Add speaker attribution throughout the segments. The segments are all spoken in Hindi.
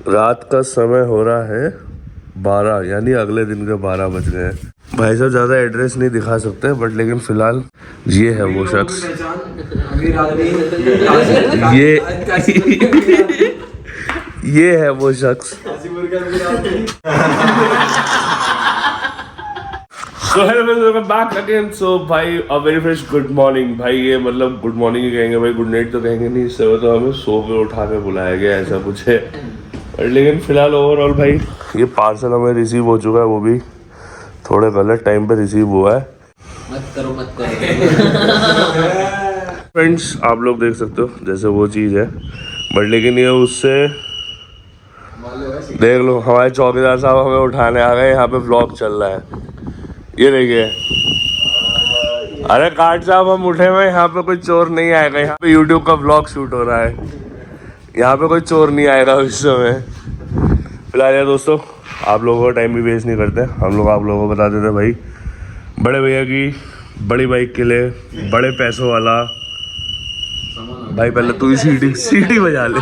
Speaker 1: रात का समय हो रहा है 12, यानी अगले दिन के 12 बज गए हैं। भाई साहब ज़्यादा एड्रेस नहीं दिखा सकते बट लेकिन फ़िलहाल ये है वो शख्स, ये है वो शख्स। So hello friends, welcome back again. So भाई a very fresh good morning। भाई ये मतलब गुड मॉर्निंग ही कहेंगे भाई, गुड नाइट तो कहेंगे नहीं, इससे तो हमें सो के उठा के बुलाया गया ऐसा कुछ है। लेकिन फिलहाल ओवरऑल भाई ये पार्सल हमें रिसीव हो चुका है, वो भी थोड़े गलत टाइम पे रिसीव हुआ है।
Speaker 2: मत करो
Speaker 1: फ्रेंड्स आप लोग देख सकते हो जैसे वो चीज़ है, बट लेकिन ये उससे देख लो हमारे चौकीदार साहब हमें उठाने आ गए, यहाँ पे व्लॉग चल रहा है, ये देखिए। अरे काट साहब हम उठे हुए, यहाँ पे कोई चोर नहीं आएगा, यहाँ पे यूट्यूब का व्लॉग शूट हो रहा है, यहाँ पे कोई चोर नहीं आएगा इस समय। फिलहाल यार दोस्तों आप लोगों का टाइम भी वेस्ट नहीं करते, हम लोग आप लोगों को बता देते भाई बड़े भैया की बड़ी बाइक के लिए बड़े पैसों वाला भाई, पहले तू ही सीटी बजा ले।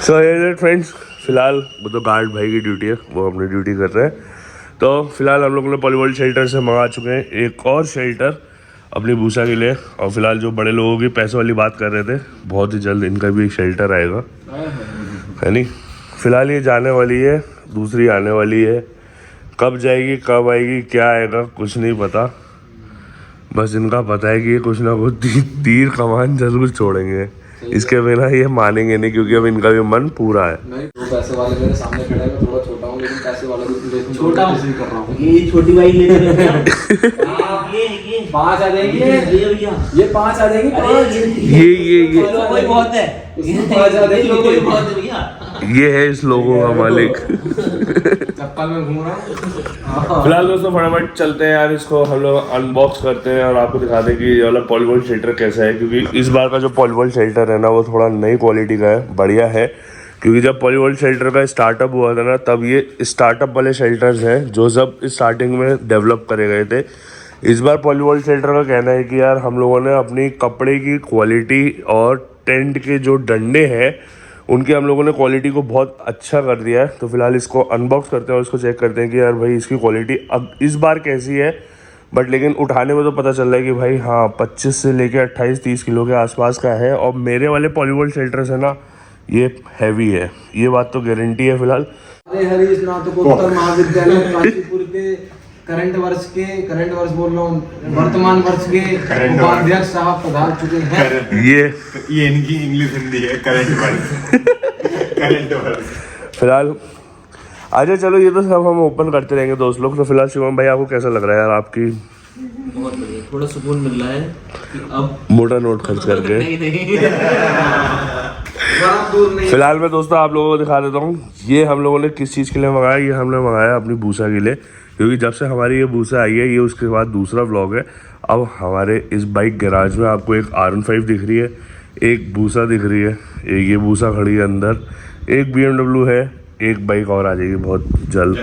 Speaker 1: सो फ्रेंड्स फिलहाल वो तो गार्ड भाई की ड्यूटी है, वो अपनी ड्यूटी कर रहे हैं। तो फिलहाल हम लोगों ने पॉलीवर्ल्ड शेल्टर से मंगा चुके हैं एक और शेल्टर अपनी भूसा के लिए, और फिलहाल जो बड़े लोगों की पैसों वाली बात कर रहे थे बहुत ही जल्द इनका भी एक शेल्टर आएगा, है नहीं। फिलहाल ये जाने वाली है, दूसरी आने वाली है, कब जाएगी कब आएगी क्या आएगा कुछ नहीं पता, बस इनका पता है कि ये कुछ ना कुछ तीर कमान जरूर छोड़ेंगे, इसके बिना ये मानेंगे नहीं, क्योंकि अब इनका भी मन पूरा है।
Speaker 2: पैसे वाले मेरे सामने खड़ा है, मैं थोड़ा छोटा हूँ लेकिन पैसे वाला भी छोटा कर रहा हूँ। ये छोटी बाइक ले ये 5 आ जाएंगे, ये 5 आ जाएंगे,
Speaker 1: ये
Speaker 2: कोई बहुत है, 5 आ जाएंगे कोई बहुत है भैया,
Speaker 1: ये है इस लोगों का मालिक।
Speaker 2: चप्पल में घूम रहा हूँ।
Speaker 1: फिलहाल दोस्तों फटाफट चलते हैं यार, इसको हम लोग अनबॉक्स करते हैं और आपको दिखाते हैं कि ये वाला पॉलीवर्ल्ड शेल्टर कैसा है, क्योंकि इस बार का जो पॉलीवर्ल्ड शेल्टर है ना वो थोड़ा नई क्वालिटी का है, बढ़िया है। क्योंकि जब पॉलीवर्ल्ड शेल्टर का स्टार्टअप हुआ था ना तब ये स्टार्टअप वाले शेल्टर्स हैं जो सब स्टार्टिंग में डेवलप करे गए थे। इस बार पॉलीवर्ल्ड शेल्टर का कहना है कि यार हम लोगों ने अपनी कपड़े की क्वालिटी और टेंट के जो डंडे हैं उनकी हम लोगों ने क्वालिटी को बहुत अच्छा कर दिया है। तो फिलहाल इसको अनबॉक्स करते हैं और इसको चेक करते हैं कि यार भाई इसकी क्वालिटी अब इस बार कैसी है। बट लेकिन उठाने में तो पता चल रहा है कि भाई हाँ 25 से लेकर 28-30 किलो के आसपास का है, और मेरे वाले पॉलीवर्ल्ड शेल्टर्स है ना ये हैवी है, ये बात तो गारंटी है। फिलहाल
Speaker 2: हरीश स्नातकोत्तर महाविद्यालय काशीपुर के करंट वर्ष बोल रहा हूँ, वर्तमान वर्ष के उपाध्यक्ष साहब पधार चुके हैं।
Speaker 1: ये
Speaker 3: इनकी इंग्लिश हिंदी है, करंट वर्ष।
Speaker 1: फिलहाल आजा चलो, ये तो सब हम ओपन करते रहेंगे दोस्त लोग। तो फिलहाल शिवम भाई आपको कैसा लग रहा है यार, आपकी
Speaker 2: बहुत बढ़िया, थोड़ा सुकून मिल रहा है कि अब
Speaker 1: मोटा नोट खर्च करके
Speaker 2: नहीं।
Speaker 1: फिलहाल मैं दोस्तों आप लोगों को दिखा देता हूँ ये हम लोगों ने किस चीज़ के लिए मंगाया। ये हमने मंगाया अपनी भूसा के लिए, क्योंकि जब से हमारी ये भूसा आई है, ये उसके बाद दूसरा व्लॉग है। अब हमारे इस बाइक गैराज में आपको एक R15 दिख रही है, एक भूसा दिख रही है, एक ये भूसा खड़ी है अंदर, एक BMW है, एक बाइक और आ जाएगी बहुत जल्द।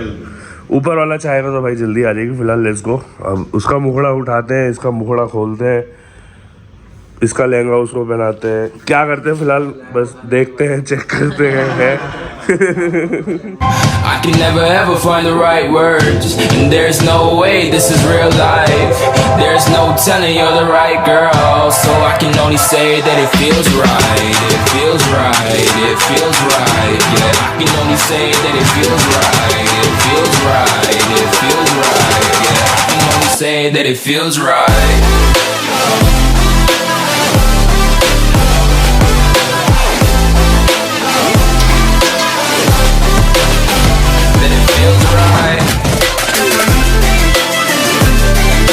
Speaker 1: ऊपर वाला चाहेगा तो भाई जल्दी आ जाएगी। फिलहाल लेट्स गो, अब उसका मुखड़ा उठाते हैं, इसका मुखड़ा खोलते हैं, इसका लहंगा उसको पहनाते हैं, क्या करते हैं फिलहाल बस देखते हैं, चेक करते हैं।
Speaker 4: I can never ever find the right words, and there's no way this is real life. There's no telling you're the right girl, so I can only say that it feels right. It feels right. It feels right. Yeah, I can only say that it feels right. It feels right. It feels right. Yeah, I can only say that it feels right.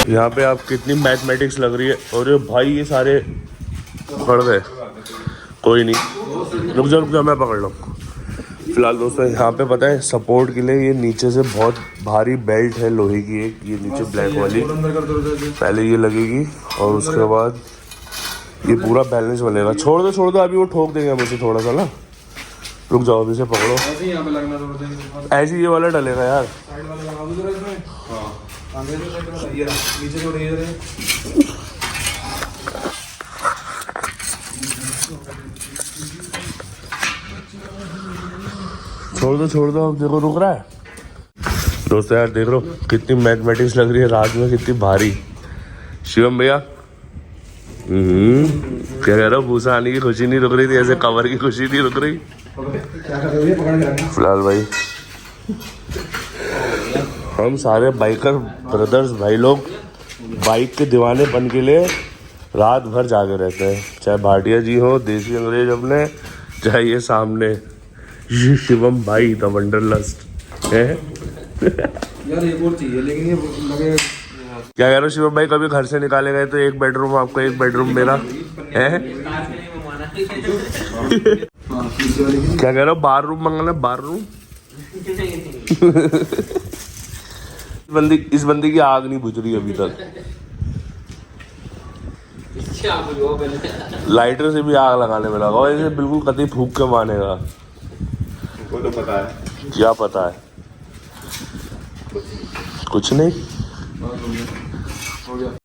Speaker 1: यहाँ पे आप कितनी मैथमेटिक्स लग रही है, और भाई ये सारे पकड़ गए, कोई नहीं, रुक जा मैं पकड़ लूँ। फिलहाल दोस्तों यहाँ पे पता है सपोर्ट के लिए ये नीचे से बहुत भारी बेल्ट है लोहे की, एक ये नीचे ब्लैक वाली पहले ये लगेगी, और उसके बाद ये पूरा बैलेंस बनेगा। छोड़ दो अभी वो ठोक देंगे मुझे थोड़ा सा ना, रुक जाओ अभी से पकड़ो, ऐसे ये वाला डलेगा यार।
Speaker 2: नीचे जो रेजर है
Speaker 1: छोड़ दो, अब देखो रुक रहा है। दोस्तों यार देख लो कितनी मैथमेटिक्स लग रही है रात में, कितनी भारी। शिवम भैया क्या कह रहा हो, भूसा आने की खुशी नहीं रुक रही थी, ऐसे कवर की खुशी नहीं रुक रही। फिलहाल भाई हम सारे बाइकर ब्रदर्स भाई लोग बाइक के दीवाने बन के लिए रात भर जागे रहते हैं, चाहे भाटिया जी हो, देसी अंग्रेज अपने, चाहे ये सामने ये शिवम भाई द वंडरलस्ट है।
Speaker 2: यार एक और चाहिए लेकिन ये लगे
Speaker 1: क्या कह रहे हो शिवम भाई, कभी घर से निकाले गए तो एक बेडरूम आपका एक बेडरूम मेरा है। क्या कह रहे हो, बाथरूम मंगाना, बाथरूम। इस बंदी की आग नहीं बुझ रही अभी तक, लाइटर से भी आग लगाने में लगा और इसे बिल्कुल कतई फूंक के मानेगा।
Speaker 2: वो तो पता है,
Speaker 1: क्या पता है, कुछ नहीं।
Speaker 2: हो गया।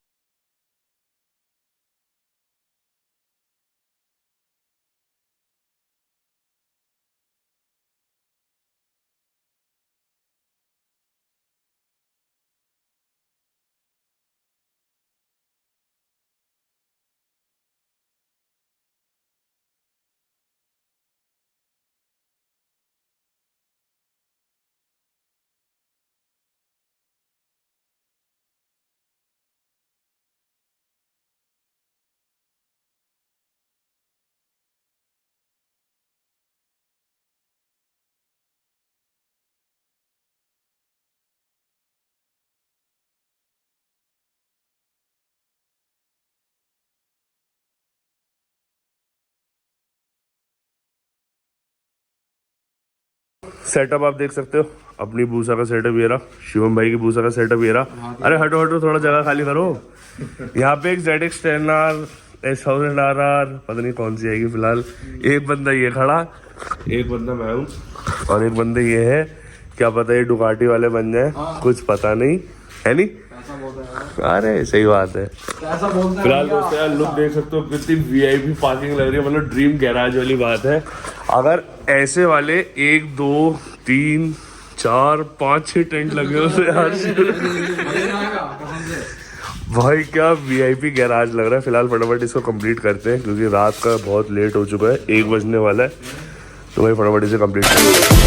Speaker 1: सेटअप आप देख सकते हो, अपनी भूसा का सेटअप ये रहा, शिवम भाई की भूसा का सेटअप ये रहा। अरे हटो थोड़ा जगह खाली करो। यहाँ पे एक ZX 10R S1000RR पता नहीं कौन सी आएगी फिलहाल। एक बंदा ये खड़ा, एक बंदा मैं हूँ और एक बंदे ये है, क्या पता ये डुकाटी वाले बन जाए, कुछ पता नहीं है नहीं। अरे सही बात है। फिलहाल दोस्तों यार लुक देख सकते हो, कितनी VIP पार्किंग लग रही है, मतलब ड्रीम गैराज वाली बात है। अगर ऐसे वाले 1 2 3 4 5 6 टेंट लगे हो तो यार भाई क्या VIP गैराज लग रहा है। फिलहाल फटाफट इसको कंप्लीट करते हैं क्योंकि रात का बहुत लेट हो चुका है, 1 बजने वाला है, तो भाई फटाफट इसे कंप्लीट करते हैं।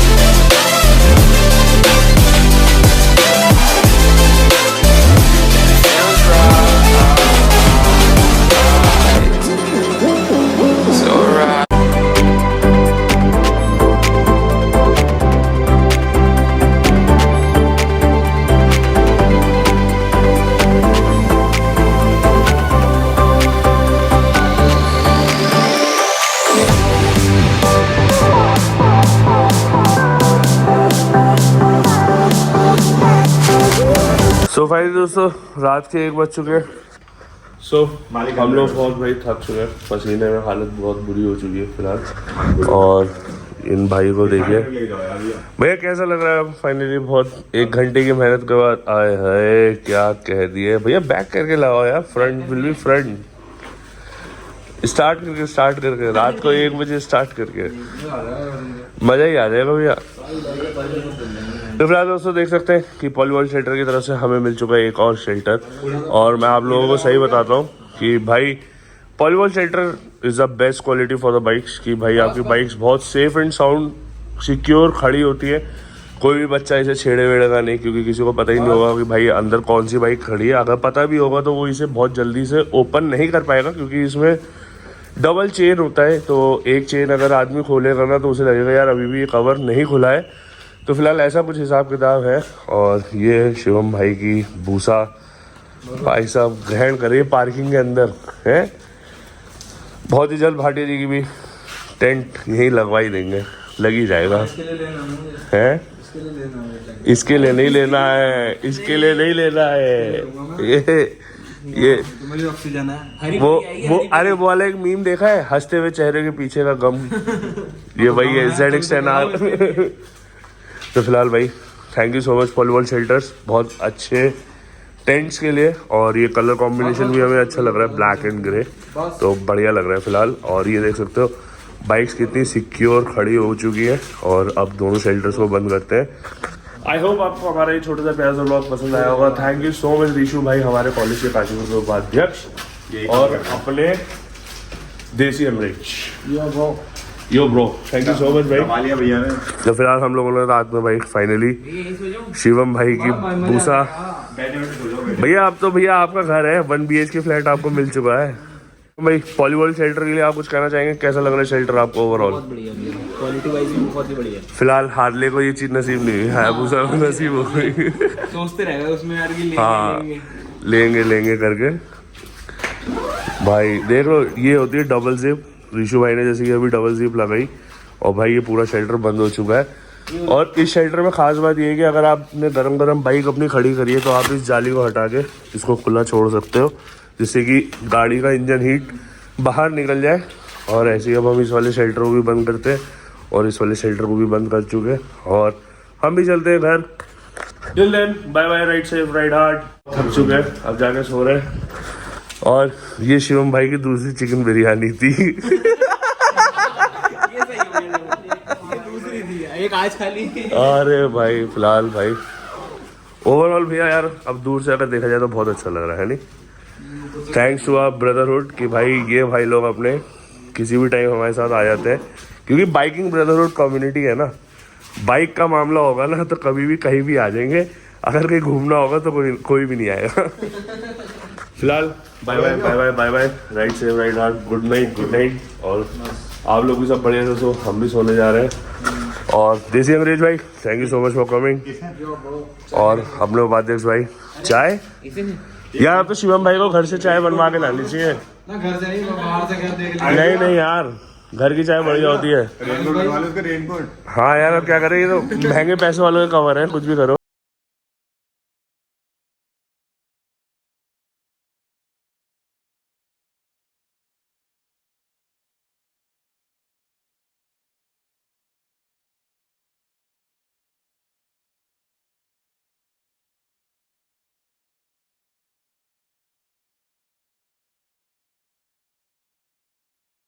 Speaker 1: सो फाइनली दोस्तों रात के 1 बज चुके हैं। सो हम लोग बहुत भाई थक चुके हैं, पसीने में हालत बहुत बुरी हो चुकी है फिलहाल। और इन भाई को देखिए भैया कैसा लग रहा है फाइनली, बहुत 1 घंटे की मेहनत के बाद आए है, क्या कह दिए भैया। बैक करके लगाओ यार, front will be front, start करके रात को 1 बजे स्टार्ट करके मजा ही आ जाएगा भैया। तो फिलहाल दोस्तों देख सकते हैं कि पॉलीवर्ल्ड शेल्टर की तरफ से हमें मिल चुका है एक और शेल्टर। और मैं आप लोगों को सही बताता हूँ कि भाई Polyworld shelter is the best quality for the bikes, कि भाई आपकी बाइक्स बहुत सेफ एंड साउंड सिक्योर खड़ी होती है। कोई भी बच्चा इसे छेड़े वेड़ेगा नहीं, क्योंकि किसी को पता ही नहीं होगा कि भाई अंदर कौन सी बाइक खड़ी है। अगर पता भी होगा तो वो इसे बहुत जल्दी से ओपन नहीं कर पाएगा, क्योंकि इसमें डबल चेन होता है। तो एक चेन अगर आदमी खोलेगा ना तो उसे लगेगा यार अभी भी ये कवर नहीं खुला है। तो फिलहाल ऐसा कुछ हिसाब किताब है। और ये शिवम भाई की भूसा भाई साहब ग्रहण करिए पार्किंग के अंदर है। बहुत ही जल्द भाटिया जी की भी टेंट यहीं लगवा ही देंगे, लग ही जाएगा है। इसके लिए नहीं लेना है, इसके लिए नहीं लेना है। ये
Speaker 2: ऑक्सीजन है
Speaker 1: वो अरे वो वाला एक मीम देखा है, हंसते हुए चेहरे के पीछे का गम, ये वही है ZX 10R। तो फिलहाल भाई thank you so much Polyworld shelters, बहुत अच्छे टेंट्स के लिए। और ये कलर कॉम्बिनेशन भी हमें अच्छा लग रहा है, ब्लैक एंड ग्रे, तो बढ़िया लग रहा है फिलहाल। और ये देख सकते हो बाइक्स कितनी सिक्योर खड़ी हो चुकी है। और अब दोनों शेल्टर्स को बंद करते हैं। आई होप आपको हमारा ये छोटा सा प्यारा सा ब्लॉग पसंद आया होगा। Thank you so much Rishu भाई, हमारे कॉलेज के काशीपुर उपाध्यक्ष और अपने देसी अमरीश। यो bro, thank you so much भाई।
Speaker 3: भैया ने
Speaker 1: तो फिलहाल हम लोगों ने रात में भाई फाइनली शिवम भाई की भूसा। भैया अब तो भैया आपका घर है, 1 BHK फ्लैट आपको मिल चुका है भाई। पॉलीवॉल शेल्टर के लिए आप कुछ कहना चाहेंगे? कैसा लग रहा है शेल्टर आपको ओवरऑल?
Speaker 2: बढ़िया क्वालिटी वाइज भी बहुत ही बढ़िया।
Speaker 1: फिलहाल हार्ले को ये चीज नसीब नहीं हुई है, भूसा को नसीब हो गई।
Speaker 2: सोचते रहेगा उसमें यार कि
Speaker 1: हाँ लेंगे करके। भाई देख लो, ये होती है डबल जिप। ऋषु भाई ने जैसे कि अभी डबल जिप लगाई और भाई ये पूरा शेल्टर बंद हो चुका है। और इस शेल्टर में खास बात ये है कि अगर आपने गरम बाइक अपनी खड़ी करी है तो आप इस जाली को हटा के इसको खुला छोड़ सकते हो, जिससे कि गाड़ी का इंजन हीट बाहर निकल जाए। और ऐसे ही अब हम इस वाले शेल्टर को भी बंद करते हैं और इस वाले शेल्टर को भी बंद कर चुके हैं और हम भी चलते हैं घर। Till then bye bye, ride safe ride hard. थक चुके हैं, अब जाके सो रहे हैं। और ये शिवम भाई की दूसरी चिकन बिरयानी थी।
Speaker 2: एक आज खाली।
Speaker 1: अरे भाई फिलहाल भाई ओवरऑल भैया यार अब दूर से अगर देखा जाए तो बहुत अच्छा लग रहा है नहीं। थैंक्स टू आवर ब्रदरहुड कि भाई ये भाई लोग अपने किसी भी टाइम हमारे साथ आ जाते हैं, क्योंकि बाइकिंग ब्रदरहुड कम्युनिटी है ना। बाइक का मामला होगा ना तो कभी भी कहीं भी आ जाएंगे, अगर कहीं घूमना होगा तो कोई भी नहीं आएगा। फिलहाल bye bye bye bye bye bye, ride safe ride hard, good night. और आप लोग भी सब बढ़िया से सो, हम भी सोने जा रहे हैं। और देसी अंग्रेज भाई thank you so much for coming. और अपने उपाध्यक्ष भाई चाय यार, अब तो शिवम भाई को घर से चाय बनवा के लानी चाहिए
Speaker 2: ना, घर से नहीं बाहर से घर देख
Speaker 1: नहीं यार, घर की चाय बढ़िया होती है।
Speaker 3: रेनकोट।
Speaker 1: हाँ यार अब क्या करें, ये तो महंगे पैसे वालों के कवर है, कुछ भी करो।